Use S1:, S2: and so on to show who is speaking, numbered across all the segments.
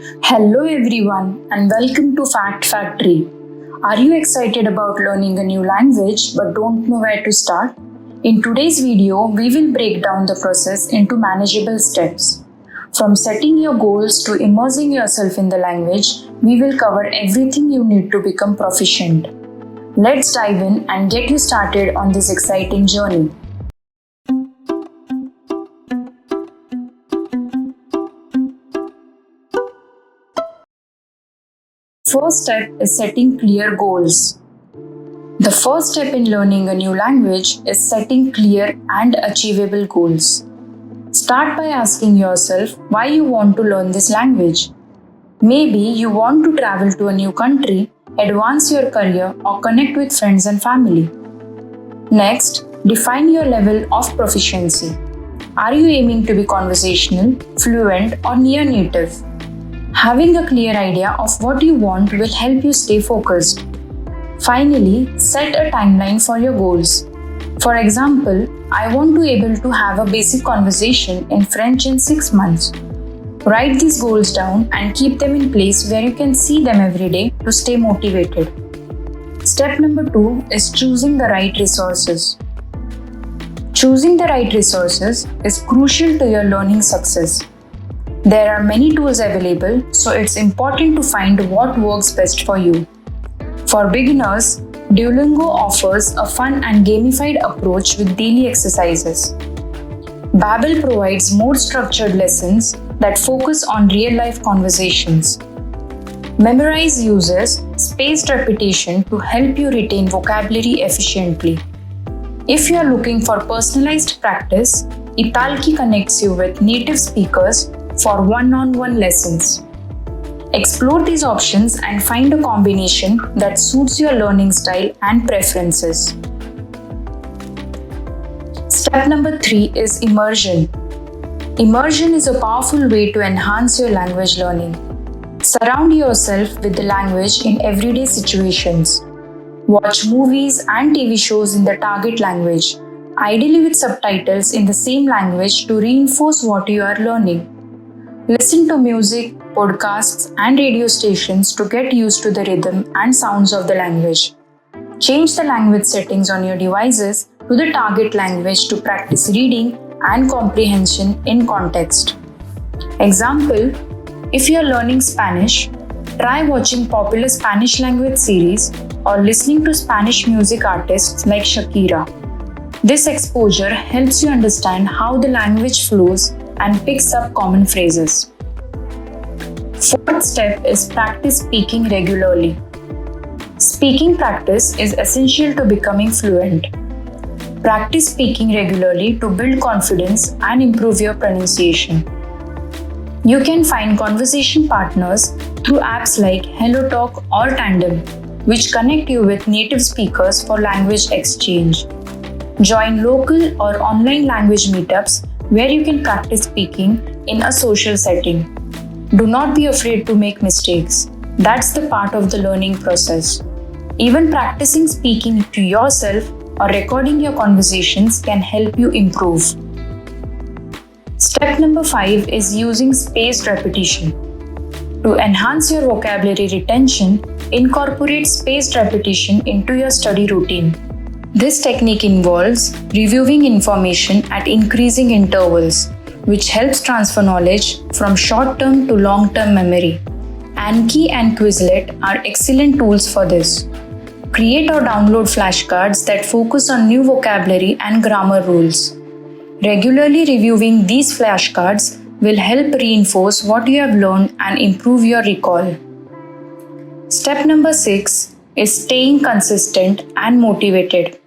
S1: Hello everyone and welcome to FactFactory. Are you excited about learning a new language but don't know where to start? In today's video, we will break down the process into manageable steps. From setting your goals to immersing yourself in the language, we will cover everything you need to become proficient. Let's dive in and get you started on this exciting journey. First step is setting clear goals. The first step in learning a new language is setting clear and achievable goals. Start by asking yourself why you want to learn this language. Maybe you want to travel to a new country, advance your career, or connect with friends and family. Next, define your level of proficiency. Are you aiming to be conversational, fluent, or near native? Having a clear idea of what you want will help you stay focused. Finally, set a timeline for your goals. For example, I want to be able to have a basic conversation in French in 6 months. Write these goals down and keep them in place where you can see them every day to stay motivated. Step number 2 is choosing the right resources. Choosing the right resources is crucial to your learning success. There are many tools available, so it's important to find what works best for you. For beginners, Duolingo offers a fun and gamified approach with daily exercises. Babbel provides more structured lessons that focus on real-life conversations. Memrise uses spaced repetition to help you retain vocabulary efficiently. If you are looking for personalized practice, Italki connects you with native speakers for one-on-one lessons. Explore these options and find a combination that suits your learning style and preferences. Step number 3 is immersion. Immersion is a powerful way to enhance your language learning. Surround yourself with the language in everyday situations. Watch movies and TV shows in the target language, ideally with subtitles in the same language to reinforce what you are learning. Listen to music, podcasts, and radio stations to get used to the rhythm and sounds of the language. Change the language settings on your devices to the target language to practice reading and comprehension in context. Example, if you are learning Spanish, try watching popular Spanish language series or listening to Spanish music artists like Shakira. This exposure helps you understand how the language flows and picks up common phrases. Fourth step is practice speaking regularly. Speaking practice is essential to becoming fluent. Practice speaking regularly to build confidence and improve your pronunciation. You can find conversation partners through apps like HelloTalk or Tandem, which connect you with native speakers for language exchange. Join local or online language meetups where you can practice speaking in a social setting. Do not be afraid to make mistakes. That's the part of the learning process. Even practicing speaking to yourself or recording your conversations can help you improve. Step number 5 is using spaced repetition. To enhance your vocabulary retention, incorporate spaced repetition into your study routine. This technique involves reviewing information at increasing intervals, which helps transfer knowledge from short-term to long-term memory. Anki and Quizlet are excellent tools for this. Create or download flashcards that focus on new vocabulary and grammar rules. Regularly reviewing these flashcards will help reinforce what you have learned and improve your recall. Step number 6 is staying consistent and motivated.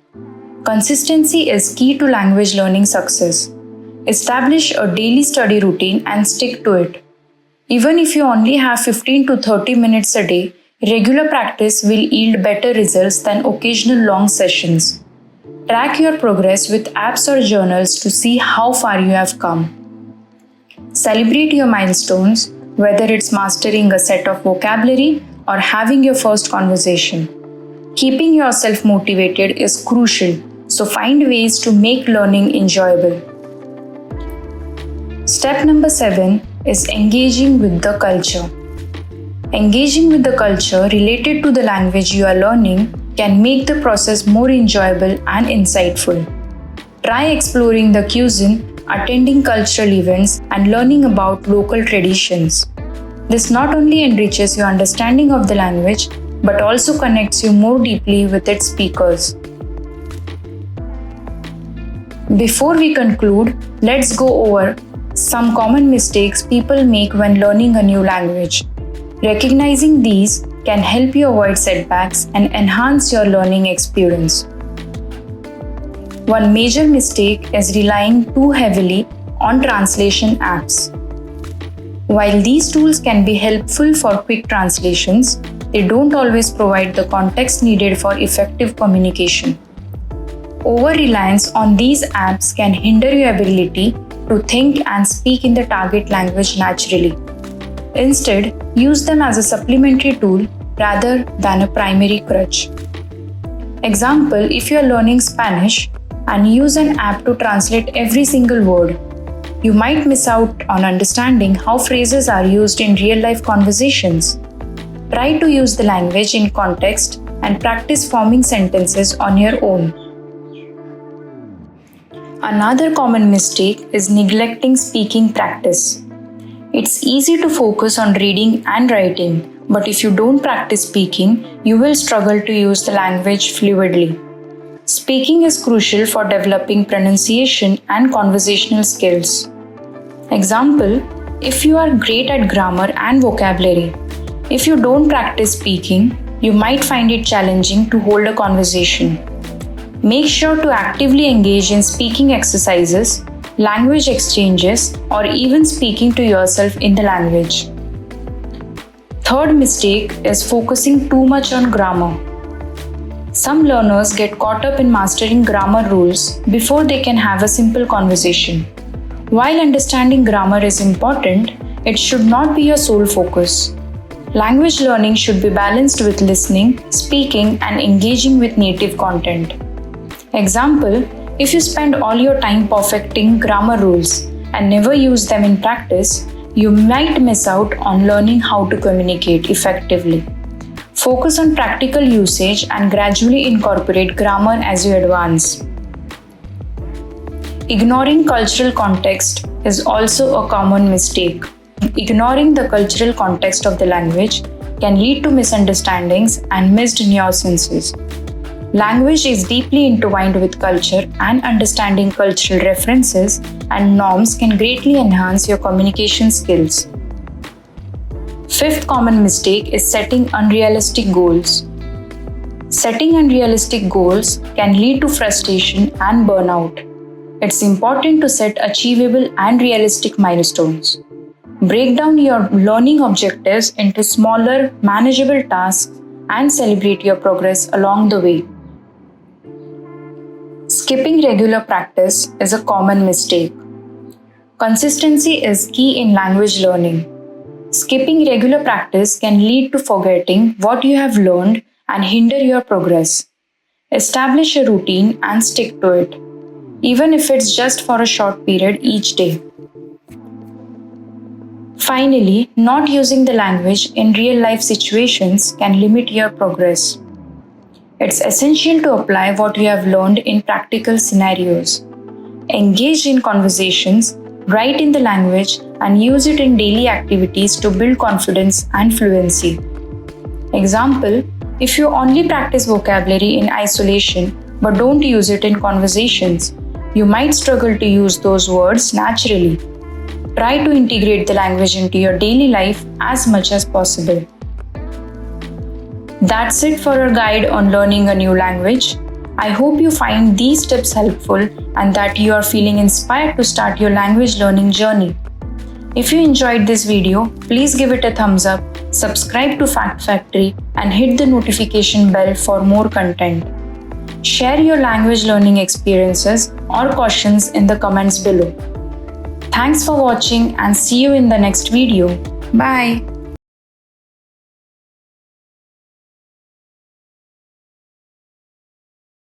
S1: Consistency is key to language learning success. Establish a daily study routine and stick to it. Even if you only have 15 to 30 minutes a day, regular practice will yield better results than occasional long sessions. Track your progress with apps or journals to see how far you have come. Celebrate your milestones, whether it's mastering a set of vocabulary or having your first conversation. Keeping yourself motivated is crucial, so find ways to make learning enjoyable. Step number 7 is engaging with the culture. Engaging with the culture related to the language you are learning can make the process more enjoyable and insightful. Try exploring the cuisine, attending cultural events, and learning about local traditions. This not only enriches your understanding of the language but also connects you more deeply with its speakers. Before we conclude, let's go over some common mistakes people make when learning a new language. Recognizing these can help you avoid setbacks and enhance your learning experience. One major mistake is relying too heavily on translation apps. While these tools can be helpful for quick translations, they don't always provide the context needed for effective communication. Over-reliance on these apps can hinder your ability to think and speak in the target language naturally. Instead, use them as a supplementary tool rather than a primary crutch. Example, if you are learning Spanish and use an app to translate every single word, you might miss out on understanding how phrases are used in real-life conversations. Try to use the language in context and practice forming sentences on your own. Another common mistake is neglecting speaking practice. It's easy to focus on reading and writing, but if you don't practice speaking, you will struggle to use the language fluidly. Speaking is crucial for developing pronunciation and conversational skills. Example, if you are great at grammar and vocabulary, if you don't practice speaking, you might find it challenging to hold a conversation. Make sure to actively engage in speaking exercises, language exchanges, or even speaking to yourself in the language. Third mistake is focusing too much on grammar. Some learners get caught up in mastering grammar rules before they can have a simple conversation. While understanding grammar is important, it should not be your sole focus. Language learning should be balanced with listening, speaking, and engaging with native content. Example, if you spend all your time perfecting grammar rules and never use them in practice, you might miss out on learning how to communicate effectively. Focus on practical usage and gradually incorporate grammar as you advance. Ignoring cultural context is also a common mistake. Ignoring the cultural context of the language can lead to misunderstandings and missed nuances. Language is deeply intertwined with culture, and understanding cultural references and norms can greatly enhance your communication skills. Fifth common mistake is setting unrealistic goals. Setting unrealistic goals can lead to frustration and burnout. It's important to set achievable and realistic milestones. Break down your learning objectives into smaller, manageable tasks and celebrate your progress along the way. Skipping regular practice is a common mistake. Consistency is key in language learning. Skipping regular practice can lead to forgetting what you have learned and hinder your progress. Establish a routine and stick to it, even if it's just for a short period each day. Finally, not using the language in real-life situations can limit your progress. It's essential to apply what you have learned in practical scenarios. Engage in conversations, write in the language, and use it in daily activities to build confidence and fluency. Example, if you only practice vocabulary in isolation but don't use it in conversations, you might struggle to use those words naturally. Try to integrate the language into your daily life as much as possible. That's it for our guide on learning a new language. I hope you find these tips helpful and that you are feeling inspired to start your language learning journey. If you enjoyed this video, please give it a thumbs up, subscribe to FactFactory, and hit the notification bell for more content. Share your language learning experiences or questions in the comments below. Thanks for watching and see you in the next video. Bye.